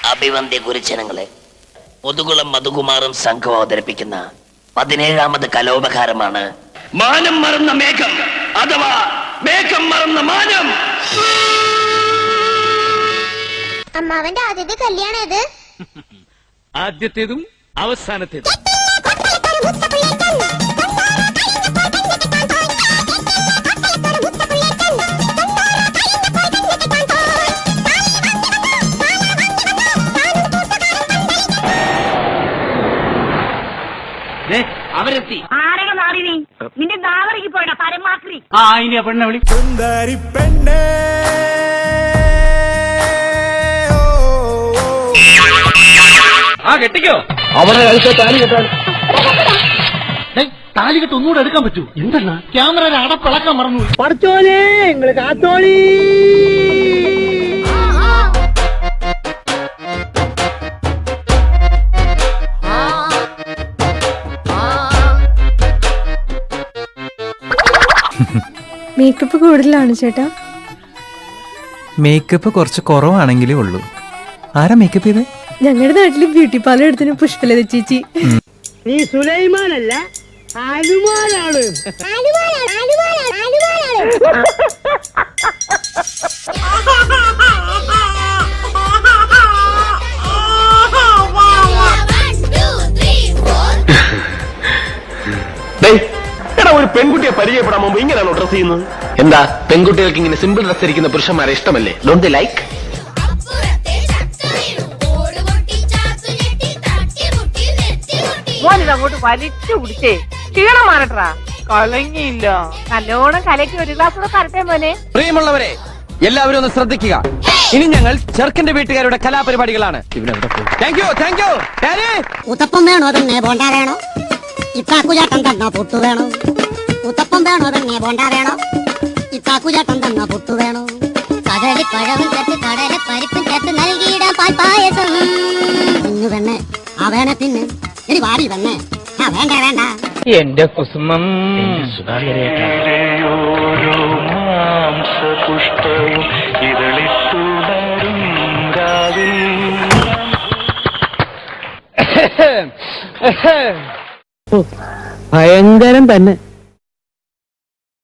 അഭിവന്ദ്യ ഗുരുജനങ്ങളെ, മുതുകുളം മധുകുമാറും സംഘം അവതരിപ്പിക്കുന്ന 17ാമത് കലോപകാരമാണ് മാനം മറന്ന മേഘം അഥവാ മേഘം മറന്ന മാനം. അമ്മാവന്റെ ആദ്യത്തെ കല്യാണം ഇത് ആദ്യത്തേതും അവസാനത്തേതും. അവരെത്തി. ആരെങ്കിലും മാറി നീ നിന്റെ നാവറിക്ക് പോയടാ പരമാക്രി. ആ ഇനി ആ പെണ്ണെ വിളി. ആ കെട്ടിക്കോ. അവളെ കഴിച്ച താലി കെട്ടാൻ താലി കെട്ട് ഒന്നുകൂടെ എടുക്കാൻ പറ്റൂ. എന്തെന്നാ ക്യാമറ അടപ്പിളക്കാൻ മറന്നു. പഠിച്ചോനെ നിങ്ങള് കാത്തോളി. മേക്കപ്പ് കൂടുതലാണ് ചേട്ടാ. മേക്കപ്പ് കുറച്ച് കുറവാണെങ്കിലേ ഉള്ളൂ. ആരാ മേക്കപ്പ് ചെയ്ത്? ഞങ്ങളുടെ നാട്ടില് ബ്യൂട്ടി പാർലർ എടുത്തിന് പുഷ്പലത ചേച്ചി. നീ സുലൈമാനല്ല ഹനുമാനാണ്. ഒരു പെൺകുട്ടിയെ പരിചയപ്പെടാൻ മുമ്പ് ഇങ്ങനെയാണോ ഡ്രസ് ചെയ്യുന്നത്? എന്താ പെൺകുട്ടികൾക്ക് ഇങ്ങനെ സിമ്പിൾ ഡ്രസ് ധരിക്കുന്ന പുരുഷന്മാരെ ഇഷ്ടമല്ലേ? Don't they like? മോനിതങ്ങോട്ട് വലിച്ചു കുടിച്ചേ ക്ഷീണം മാറട്ടാ. കലങ്ങിയില്ല. നല്ലോണം കലക്കി ഒരു ഗ്ലാസ് കൂടെ തരട്ടെ മോനെ. പ്രിയമുള്ളവരെ, എല്ലാവരും ഒന്ന് ശ്രദ്ധിക്കുക. ഇനി ഞങ്ങൾ ചെറുക്കന്റെ വീട്ടുകാരുടെ കലാപരിപാടികളാണ്. ഉത്തപ്പം വേണോ പെണ്ണെ ബോണ്ട വേണോ? ഇത്താക്കുചാട്ടം തന്ന പുട്ടു വേണോ? ഉത്തപ്പം വേണോ പെണ്ണെ ബോണ്ട വേണോ? ഇത്താക്കുചാട്ടം തന്ന പുട്ടു വേണോ? കടലിൽ പഴവും ചേർത്ത് കടല പരിപ്പും ചേർത്ത് നൽകിയിടാൻ പാൽപ്പായസം. കുഞ്ഞു പെണ്ണെ ആ വേണ തിന്ന്. ഇനി വാടി പെണ്ണെ ആ വേണ്ട വേണ്ട. എന്റെ കുസുമം ഭയങ്കരം തന്നെ.